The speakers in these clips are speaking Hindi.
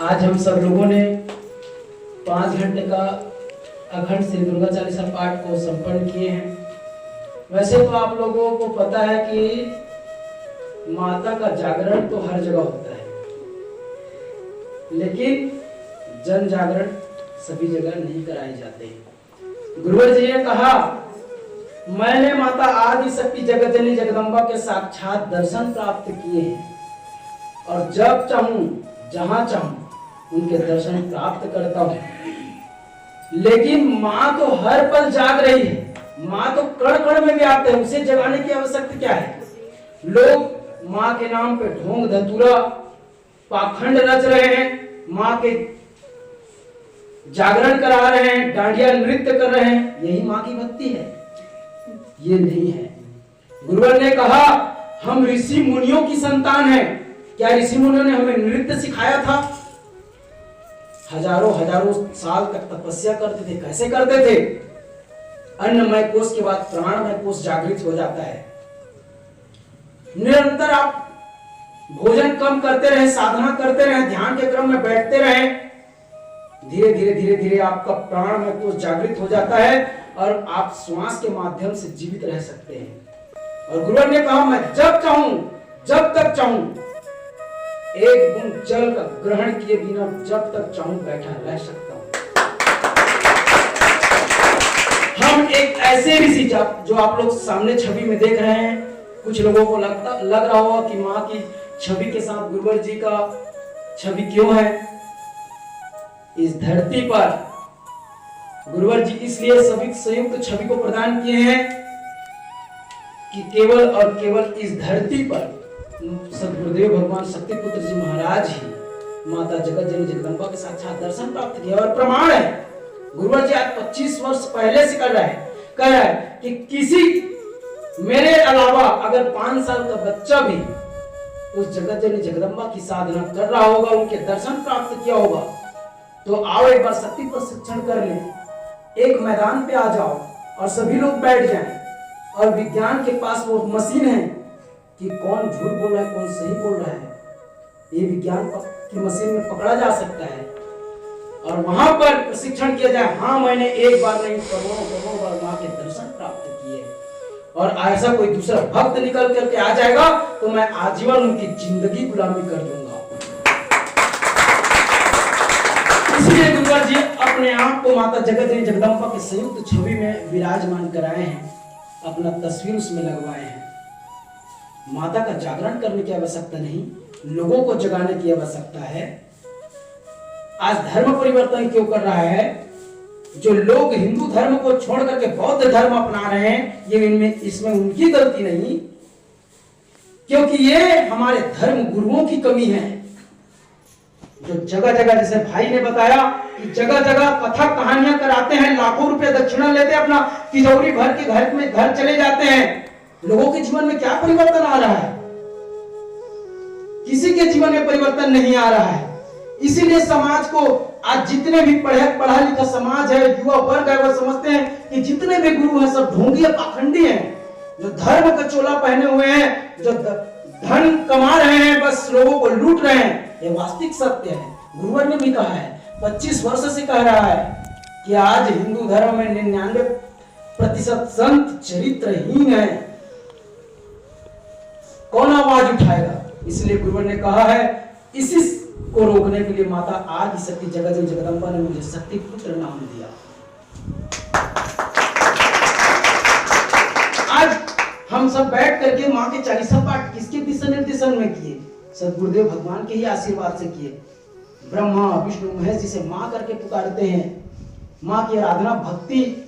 आज हम सब लोगों ने 5 घंटे का अखंड श्री दुर्गा चालीसा पाठ को संपन्न किए हैं। वैसे तो आप लोगों को पता है कि माता का जागरण तो हर जगह होता है, लेकिन जन जागरण सभी जगह नहीं कराए जाते। गुरुवर जी ने कहा, मैंने माता आदि शक्ति जगत जननी जगदम्बा के साक्षात दर्शन प्राप्त किए हैं और जब चाहूं जहां चाहूं उनके दर्शन प्राप्त करता हूं। लेकिन माँ तो हर पल जाग रही है, माँ तो कण कण में व्याप्त है, उसे जगाने की आवश्यकता क्या है। लोग माँ के नाम पे ढोंग धतूरा पाखंड रच रहे हैं, माँ के जागरण करा रहे हैं, डांडिया नृत्य कर रहे हैं, यही माँ की भक्ति है? ये नहीं है। गुरुवर ने कहा, हम ऋषि मुनियों की संतान हैं। क्या ऋषि मुनियों ने हमें नृत्य सिखाया था? हजारों हजारों साल तक तपस्या करते थे। कैसे करते थे? अन्नमय कोश के बाद प्राणमय कोश जागृत हो जाता है। निरंतर आप भोजन कम करते रहे, साधना करते रहे, ध्यान के क्रम में बैठते रहे, धीरे धीरे धीरे धीरे आपका प्राणमय कोश जागृत हो जाता है और आप श्वास के माध्यम से जीवित रह सकते हैं। और गुरुवर ने कहा, मैं जब चाहूं जब तक चाहूं एक बूंद जल का ग्रहण किए बिना जब तक चाहूं बैठा रह सकता हूं। हम एक ऐसे ऋषि जो आप लोग सामने छवि में देख रहे हैं, कुछ लोगों को लग रहा होगा कि माँ की छवि के साथ गुरुवर जी का छवि क्यों है। इस धरती पर गुरुवर जी इसलिए सभी संयुक्त छवि को प्रदान किए हैं कि केवल और केवल इस धरती पर सदगुरुदेव भगवान शक्तिपुत्र जी महाराज ही माता जगत जननी जगदम्बा के साक्षात दर्शन प्राप्त किया। और प्रमाण है, गुरुवर जी आज 25 वर्ष पहले से कह रहा है कि किसी मेरे अलावा अगर 5 साल का बच्चा भी उस जगत जननी जगदम्बा की साधना कर रहा होगा, उनके दर्शन प्राप्त किया होगा, तो आओ एक बार शक्ति प्रशिक्षण कर लें, एक मैदान पे आ जाओ और सभी लोग बैठ जाएं और विज्ञान के पास वो मशीन है कि कौन झूठ बोल रहा है कौन सही बोल रहा है, ये विज्ञान की मशीन में पकड़ा जा सकता है और वहां पर प्रशिक्षण किया जाए। हाँ, मैंने एक बार नहीं करोड़ों बार मां के दर्शन प्राप्त किए और ऐसा कोई दूसरा भक्त निकल करके आ जाएगा तो मैं आजीवन उनकी जिंदगी गुलामी कर दूंगा। इसलिए गुरुवर जी अपने आप को माता जगत जननी जगदम्बा के संयुक्त छवि में विराजमान कराए हैं, अपना तस्वीर उसमें लगवाए हैं। माता का जागरण करने की आवश्यकता नहीं, लोगों को जगाने की आवश्यकता है। आज धर्म परिवर्तन क्यों कर रहा है? जो लोग हिंदू धर्म को छोड़ करके बौद्ध धर्म अपना रहे हैं, ये इसमें उनकी गलती नहीं, क्योंकि ये हमारे धर्म गुरुओं की कमी है। जो जगह जगह, जैसे भाई ने बताया कि जगह जगह कथा कहानियां कराते हैं, लाखों रुपए दक्षिणा लेते हैं, अपना तिजोरी भर के घर चले जाते हैं। लोगों के जीवन में क्या परिवर्तन आ रहा है? किसी के जीवन में परिवर्तन नहीं आ रहा है। इसीलिए समाज को आज जितने भी पढ़ा लिखा समाज है, युवा वर्ग है, वो समझते हैं कि जितने भी गुरु हैं सब ढोंगी या पाखंडी हैं, जो धर्म का चोला पहने हुए हैं, जो धन कमा रहे हैं, बस लोगों को लूट रहे हैं। ये वास्तविक सत्य है। गुरुवर ने भी कहा है, 25 वर्ष से कह रहा है कि आज हिंदू धर्म में 99% संत चरित्रहीन है। कौन आवाज उठाएगा? इसलिए गुरुवर ने कहा है, इसी को रोकने के लिए माता आदि शक्ति जगत जननी जगदम्बा ने मुझे शक्तिपुत्र नाम दिया। आज हम सब बैठ करके माँ के चालीसा पाठ किसके दिशा निर्देशन में किए? सदगुरुदेव भगवान के ही आशीर्वाद से किए। ब्रह्मा विष्णु महेश जिसे माँ करके पुकारते हैं, माँ की आराधना भक्ति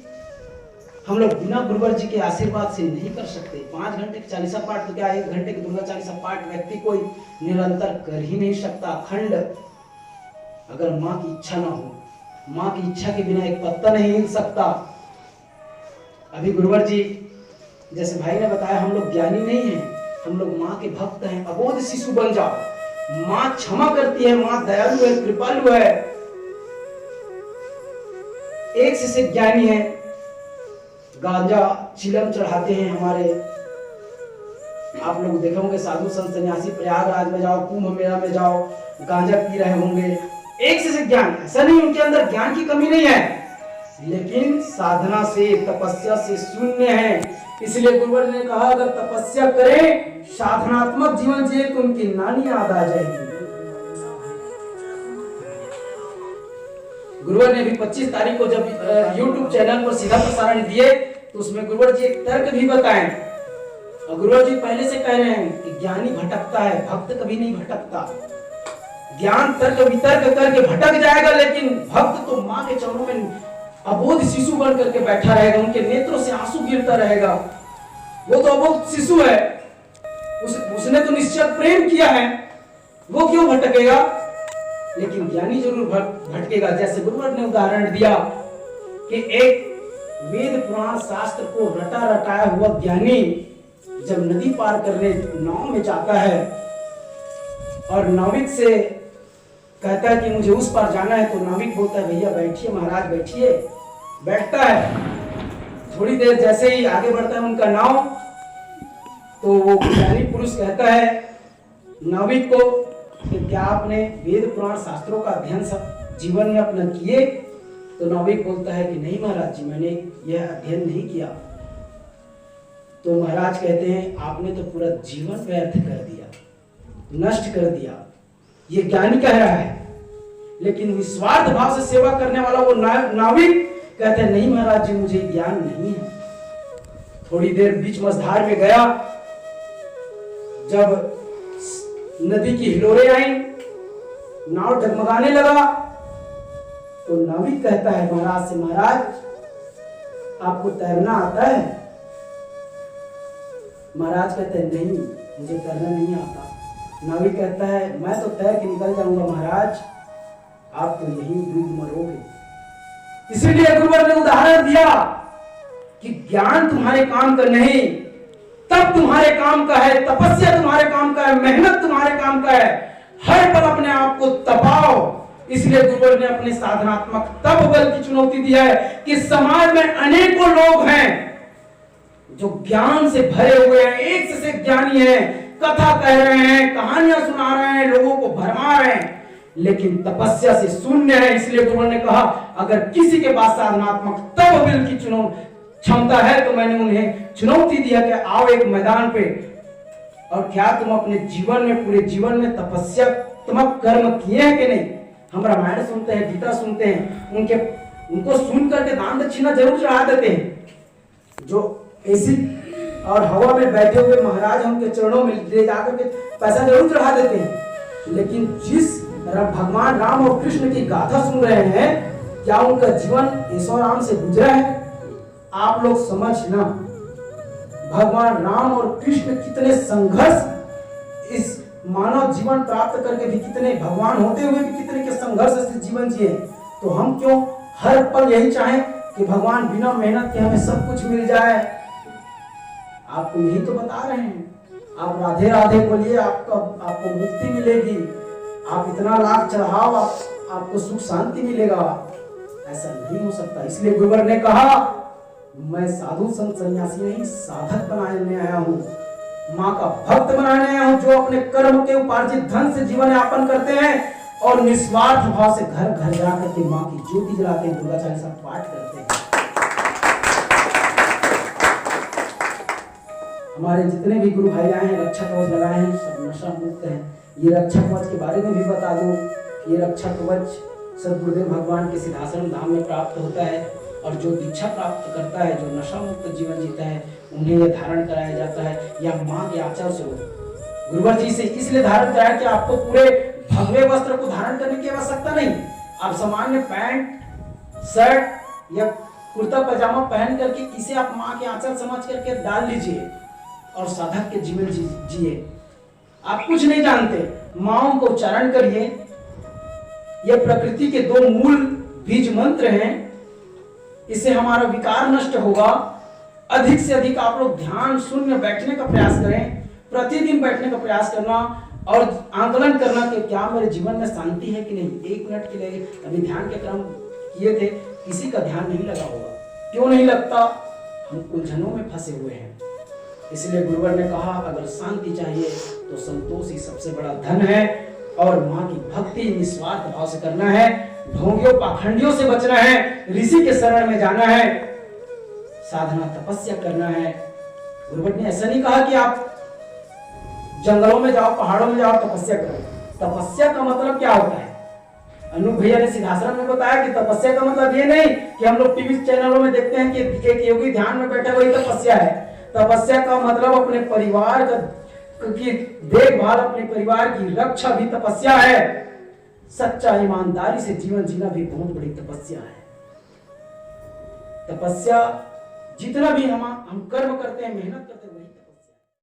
हम लोग बिना गुरुवर जी के आशीर्वाद से नहीं कर सकते। 5 घंटे के चालीसा पाठ तो क्या, 1 घंटे की दुर्गा चालीसा पाठ व्यक्ति कोई निरंतर कर ही नहीं सकता अखंड, अगर माँ की इच्छा ना हो। माँ की इच्छा के बिना एक पत्ता नहीं हिल सकता। अभी गुरुवर जी जैसे भाई ने बताया, हम लोग ज्ञानी नहीं हैं, हम लोग माँ के भक्त हैं। अबोध शिशु बन जाओ। माँ क्षमा करती है, माँ दयालु है, कृपालु है। एक से ज्ञानी है, गांजा चिलम चढ़ाते हैं हमारे। आप लोग देखे होंगे साधु संत सन्यासी प्रयागराज में जाओ, कुंभ मेला में जाओ, गांजा पी रहे होंगे, से ज्ञान, ऐसा नहीं उनके अंदर ज्ञान की कमी नहीं है, लेकिन साधना से तपस्या से शून्य है। इसलिए गुरुवर ने कहा अगर तपस्या करें, साधनात्मक जीवन जिए तो उनकी नानी याद आ जाएगी। गुरुवर ने भी 25 तारीख को जब YouTube चैनल पर सीधा प्रसारण दिए तो उसमें गुरुवर जी एक तर्क भी बताएं। और गुरुवर जी पहले से कह रहे हैं कि ज्ञानी भटकता है, भक्त कभी नहीं भटकता। ज्ञान तर्क वितर्क करके भटक जाएगा, लेकिन भक्त तो माँ के चरणों में अबोध शिशु बन करके बैठा रहेगा, उनके नेत्रों से आंसू गिरता रहेगा। वो तो अबोध शिशु है, उसने तो निश्चय प्रेम किया है, वो क्यों भटकेगा? लेकिन ज्ञानी जरूर भटकेगा। जैसे गुरुवर ने उदाहरण दिया कि एक वेद पुराण शास्त्र को रटा रटाया हुआ ज्ञानी जब नदी पार करने नाव में जाता है और नाविक से कहता है कि मुझे उस पार जाना है, तो नाविक बोलता है भैया बैठिए महाराज बैठिए। बैठता है, थोड़ी देर जैसे ही आगे बढ़ता है उनका नाव, तो वो ज्ञानी पुरुष कहता है नाविक को कि क्या आपने वेद पुराण शास्त्रों का अध्ययन सब जीवन में अपना किए? तो नाविक बोलता है कि नहीं महाराज जी, मैंने यह अध्ययन नहीं किया। तो महाराज कहते हैं आपने तो पूरा जीवन व्यर्थ कर दिया, नष्ट कर दिया। ये ज्ञानी कह रहा है, लेकिन निस्वार्थ भाव से सेवा करने वाला वो नाविक कहते हैं नहीं महाराज जी मुझे ज्ञान नहीं है। थोड़ी देर बीच मझधार में गया, जब नदी की हिलोरें आई, नाव डगमगाने लगा, तो नाविक कहता है महाराज से महाराज आपको तैरना आता है? महाराज कहते हैं नहीं मुझे तैरना नहीं आता। नाविक कहता है मैं तो तैर के निकल जाऊंगा महाराज, आप तो यहीं डूब मरोगे। इसीलिए गुरुवर ने उदाहरण दिया कि ज्ञान तुम्हारे काम का नहीं, तप तुम्हारे काम का है, तपस्या तुम्हारे काम का है, मेहनत तुम्हारे काम का है। हर पल अपने आप को तपाओ। इसलिए गुरुवर ने अपने साधनात्मक तप बल की चुनौती दिया है कि समाज में अनेकों लोग हैं जो ज्ञान से भरे हुए हैं, एक से ज्ञानी हैं, कथा कह रहे हैं, कहानियां सुना रहे हैं, लोगों को भरमा रहे हैं, लेकिन तपस्या से शून्य है। इसलिए गुरुवर ने कहा अगर किसी के पास साधनात्मक तप बल की क्षमता है तो मैंने उन्हें चुनौती दिया कि आओ एक मैदान पे, और क्या तुम अपने जीवन में पूरे जीवन में तपस्यात्मक कर्म किए हैं कि नहीं? हम रामायण सुनते हैं, गीता सुनते हैं, उनको सुन करके दान दक्षिणा जरूर चढ़ा देते हैं। जो एसी और हवा में बैठे हुए महाराज उनके चरणों में ले जाकर के पैसा जरूर चढ़ा देते हैं, लेकिन जिस भगवान राम और कृष्ण की गाथा सुन रहे हैं, क्या उनका जीवन ऐशोआराम से गुजरा है? आप लोग समझना, भगवान राम और कृष्ण कितने संघर्ष इस मानव जीवन प्राप्त करके भी, कितने भगवान होते हुए भी कितने के संघर्ष से जीवन जिए। तो हम क्यों हर पल यही चाहें कि भगवान बिना मेहनत के हमें सब कुछ मिल जाए? आपको यही तो बता रहे हैं, आप राधे राधे बोलिए, आपको मुक्ति मिलेगी, आप इतना लाख चढ़ाओ, आपको सुख शांति मिलेगा। ऐसा नहीं हो सकता। इसलिए गुरुवर ने कहा मैं साधु संत सन्यासी नहीं, साधक बनाने आया हूँ, माँ का भक्त बनाने आया हूँ, जो अपने कर्म के उपार्जित धन से जीवन यापन करते हैं और निस्वार्थ भाव से घर घर जाकर के माँ की ज्योति जलाते हैं, दुर्गा चालीसा पाठ करते हैं। हमारे जितने भी गुरु भाई आए हैं, रक्षा कवच लगाए हैं, सब नशा मुक्त हैं। ये रक्षा कवच के बारे में भी बता दूं, ये रक्षा कवच सदगुरुदेव भगवान के सिद्धाश्रम धाम में प्राप्त होता है, और जो दीक्षा प्राप्त करता है, जो नशा मुक्त जीवन जीता है, उन्हें यह धारण कराया जाता है, या माँ के आचार से गुरुवर जी से इसलिए धारण कराया कि आपको पूरे भगवे वस्त्र को धारण करने की आवश्यकता नहीं। आप सामान्य पैंट शर्ट या कुर्ता पजामा पहन करके इसे आप माँ के आचार समझ करके डाल लीजिए और साधक के जीवन जिए। आप कुछ नहीं जानते, माओ को उच्चारण करिए। यह प्रकृति के दो मूल बीज मंत्र हैं, इससे हमारा विकार नष्ट होगा। अधिक से अधिक आप लोग ध्यान शून्य बैठने का प्रयास करें, प्रतिदिन बैठने का प्रयास करना और आंकलन करना कि क्या मेरे जीवन में शांति है कि नहीं। 1 मिनट के लिए अभी ध्यान के क्रम किए थे, किसी का ध्यान नहीं लगा होगा। क्यों नहीं लगता? हम उलझनों में फंसे हुए हैं। इसलिए गुरुवर ने कहा अगर शांति चाहिए तो संतोष ही सबसे बड़ा धन है, और माँ की भक्ति निस्वार्थ भाव से करना है। ढोंगियों पाखंडियों से बचना है, ऋषि के शरण में जाना है, साधना तपस्या करना है। गुरुभट ने ऐसा नहीं कहा कि आप जंगलों में जाओ, पहाड़ों में जाओ, तपस्या करो। तपस्या का मतलब क्या होता है? अनु भैया ने सिद्धाश्रम में बताया कि तपस्या का मतलब ये नहीं कि हम लोग टीवी चैनलों में देखते हैं कि एक योगी ध्यान में बैठा, वही तपस्या है। तपस्या का मतलब अपने परिवार की देखभाल, अपने परिवार की रक्षा भी तपस्या है। सच्चा ईमानदारी से जीवन जीना भी बहुत बड़ी तपस्या है। तपस्या जितना भी हम कर्म करते हैं, मेहनत करते हैं,